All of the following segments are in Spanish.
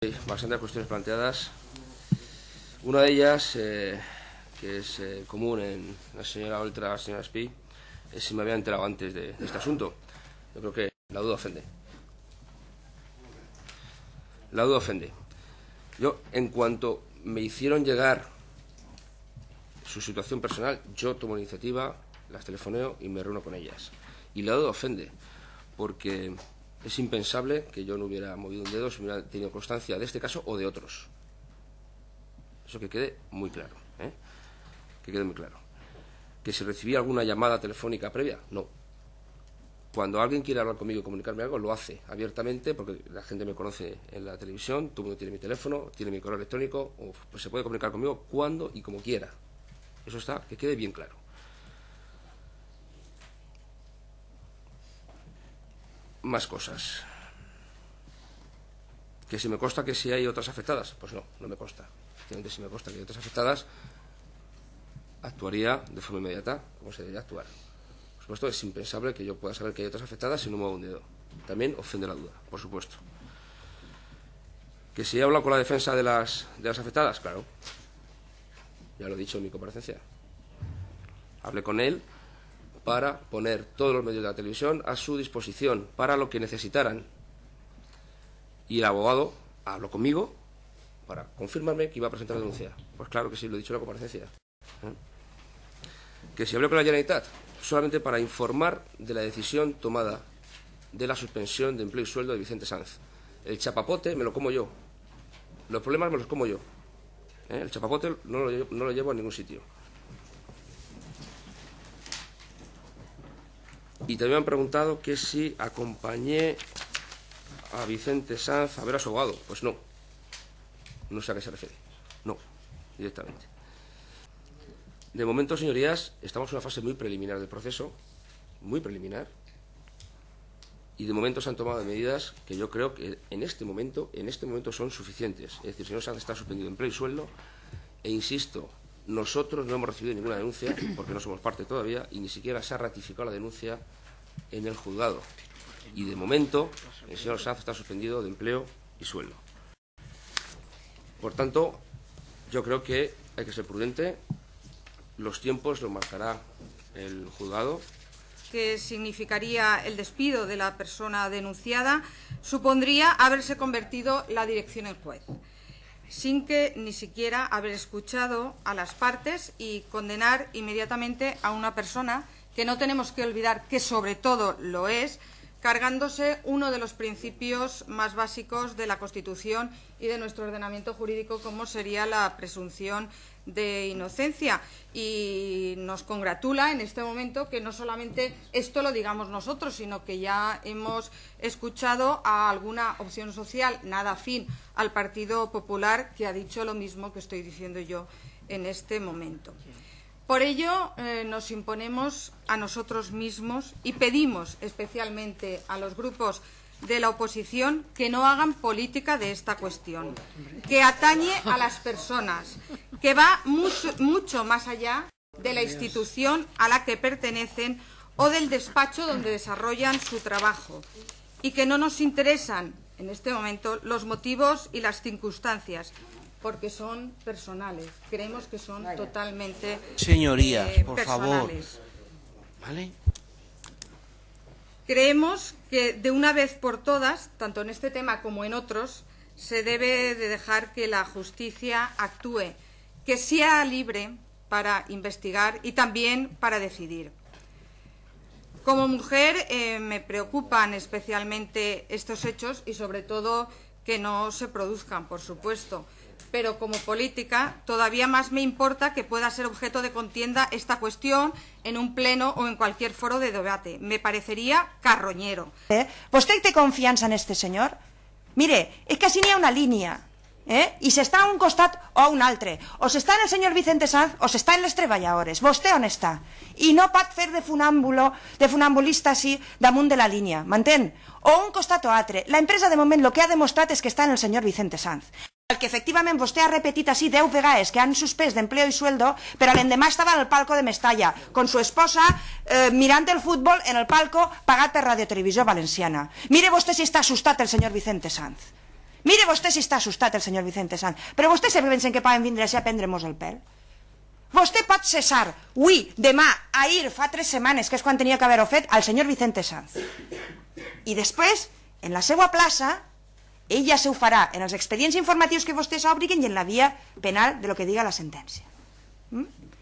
Hay bastantes cuestiones planteadas. Una de ellas, que es común en la señora Oltra y la señora Espí, es si me había enterado antes de este asunto. Yo creo que la duda ofende. La duda ofende. Yo, en cuanto me hicieron llegar su situación personal, yo tomo la iniciativa, las telefoneo y me reúno con ellas. Y la duda ofende, porque es impensable que yo no hubiera movido un dedo si hubiera tenido constancia de este caso o de otros. Eso que quede muy claro, ¿eh? Que quede muy claro. Que si recibí alguna llamada telefónica previa, no. Cuando alguien quiere hablar conmigo y comunicarme algo, lo hace abiertamente, porque la gente me conoce en la televisión, todo el mundo tiene mi teléfono, tiene mi correo electrónico, o pues se puede comunicar conmigo cuando y como quiera. Eso está, que quede bien claro. Más cosas. ¿Que si me consta que si hay otras afectadas? Pues no, no me consta. Efectivamente, si me consta que hay otras afectadas, actuaría de forma inmediata como se debería actuar. Por supuesto, es impensable que yo pueda saber que hay otras afectadas si no muevo un dedo. También ofende la duda, por supuesto. ¿Que si he hablado con la defensa de las afectadas? Claro. Ya lo he dicho en mi comparecencia. Hablé con él para poner todos los medios de la televisión a su disposición para lo que necesitaran. Y el abogado habló conmigo para confirmarme que iba a presentar la denuncia. Pues claro que sí, lo he dicho en la comparecencia. Que si hablé con la Generalitat, solamente para informar de la decisión tomada de la suspensión de empleo y sueldo de Vicente Sanz. El chapapote me lo como yo. Los problemas me los como yo. El chapapote no lo llevo a ningún sitio. Y también me han preguntado que si acompañé a Vicente Sanz a ver a su abogado. Pues no. No sé a qué se refiere. No, directamente. De momento, señorías, estamos en una fase muy preliminar del proceso, muy preliminar, y de momento se han tomado medidas que yo creo que en este momento son suficientes. Es decir, el señor Sanz está suspendido de empleo y sueldo, e insisto, nosotros no hemos recibido ninguna denuncia, porque no somos parte todavía, y ni siquiera se ha ratificado la denuncia en el juzgado. Y de momento, el señor Sanz está suspendido de empleo y sueldo. Por tanto, yo creo que hay que ser prudente. Los tiempos los marcará el juzgado. Que significaría el despido de la persona denunciada, supondría haberse convertido la dirección en juez, sin que ni siquiera haber escuchado a las partes y condenar inmediatamente a una persona que no tenemos que olvidar que sobre todo lo es, cargándose uno de los principios más básicos de la Constitución y de nuestro ordenamiento jurídico, como sería la presunción de inocencia. Y nos congratula en este momento que no solamente esto lo digamos nosotros, sino que ya hemos escuchado a alguna opción social nada afín al Partido Popular que ha dicho lo mismo que estoy diciendo yo en este momento. Por ello, nos imponemos a nosotros mismos y pedimos especialmente a los grupos de la oposición que no hagan política de esta cuestión, que atañe a las personas, que va mucho más allá de la institución a la que pertenecen o del despacho donde desarrollan su trabajo, y que no nos interesan en este momento los motivos y las circunstancias, porque son personales. Creemos que son totalmente señorías, por personales. Favor. ¿Vale? Creemos que de una vez por todas, tanto en este tema como en otros, se debe de dejar que la justicia actúe, que sea libre para investigar y también para decidir. Como mujer me preocupan especialmente estos hechos y sobre todo que no se produzcan, por supuesto. Pero como política todavía más me importa que pueda ser objeto de contienda esta cuestión en un pleno o en cualquier foro de debate. Me parecería carroñero. ¿Vostè té confiança en este senyor? Mire, és que si n'hi ha una línia, i s'està a un costat o a un altre. O s'està en el senyor Vicente Sanz o s'està en les treballadores. Vostè on està? I no pot fer de funambulista així damunt de la línia, m'entén? O un costat o altre. La empresa de moment el que ha demostrat és que està en el senyor Vicente Sanz. El que efectivament vostè ha repetit així 10 vegades que han suspès d'empleo i sueldo, però l'endemà estava en el palco de Mestalla, con su esposa, mirant el futbol en el palco pagat per Radio Televisió Valenciana. Mire vostè si està assustat el senyor Vicente Sanz. Mire vostè si està assustat, el senyor Vicente Sanz, però vostè se pensen que poden vindre a prendre-mos el pèl? Vostè pot cessar, avui, demà, ahir, fa 3 setmanes, que és quan tenia que haver-ho fet, al senyor Vicente Sanz. I després, en la seva plaça, ell ja se ho farà en els expedients informatius que vostès obriguen i en la via penal de lo que diga la sentència.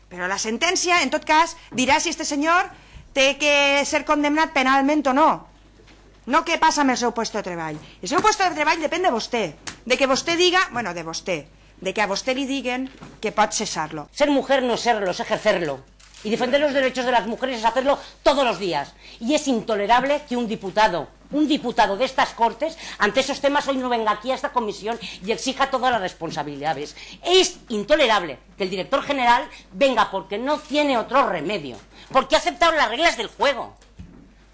Però la sentència, en tot cas, dirà si este senyor té que ser condemnat penalment o no. No què passa amb el seu puesto de treball. El seu puesto de treball depèn de vostè. De que vostè diga, bueno, de vostè, de que a vostè li diguen que pot cesar-lo. Ser mujer no es serlo, es ejercerlo. Y defender los derechos de las mujeres es hacerlo todos los días. Y es intolerable que un diputado de estas Cortes, ante esos temas, hoy no venga aquí a esta comisión y exija todas las responsabilidades. Es intolerable que el director general venga porque no tiene otro remedio, porque ha aceptado las reglas del juego.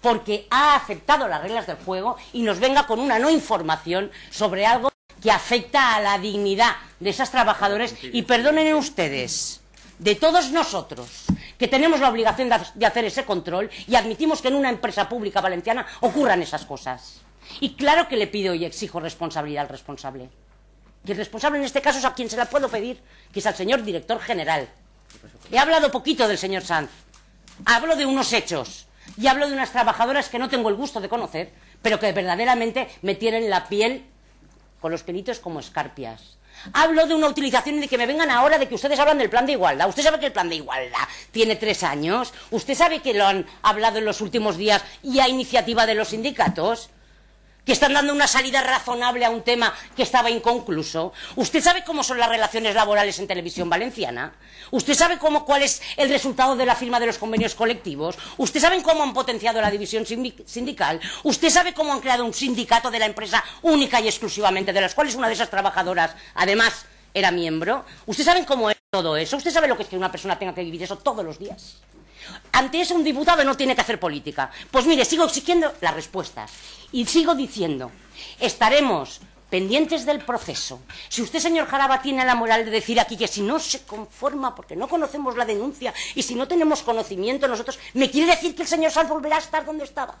Porque ha aceptado las reglas del juego y nos venga con una no información sobre algo que afecta a la dignidad de esas trabajadoras. Y perdonen ustedes, de todos nosotros, que tenemos la obligación de hacer ese control y admitimos que en una empresa pública valenciana ocurran esas cosas. Y claro que le pido y exijo responsabilidad al responsable. Y el responsable en este caso es a quien se la puedo pedir, que es al señor director general. He hablado poquito del señor Sanz. Hablo de unos hechos. Y hablo de unas trabajadoras que no tengo el gusto de conocer, pero que verdaderamente me tienen la piel con los pelitos como escarpias. Hablo de una utilización y de que me vengan ahora de que ustedes hablan del plan de igualdad. Usted sabe que el plan de igualdad tiene 3 años. Usted sabe que lo han hablado en los últimos días y a iniciativa de los sindicatos, que están dando una salida razonable a un tema que estaba inconcluso. ¿Usted sabe cómo son las relaciones laborales en Televisión Valenciana? ¿Usted sabe cuál es el resultado de la firma de los convenios colectivos? ¿Usted sabe cómo han potenciado la división sindical? ¿Usted sabe cómo han creado un sindicato de la empresa única y exclusivamente, de las cuales una de esas trabajadoras, además, era miembro? ¿Usted sabe cómo es todo eso? ¿Usted sabe lo que es que una persona tenga que vivir eso todos los días? Ante eso un diputado no tiene que hacer política. Pues mire, sigo exigiendo las respuestas y sigo diciendo, estaremos pendientes del proceso. Si usted, señor Jaraba, tiene la moral de decir aquí que si no se conforma porque no conocemos la denuncia y si no tenemos conocimiento nosotros, ¿me quiere decir que el señor Sanz volverá a estar donde estaba?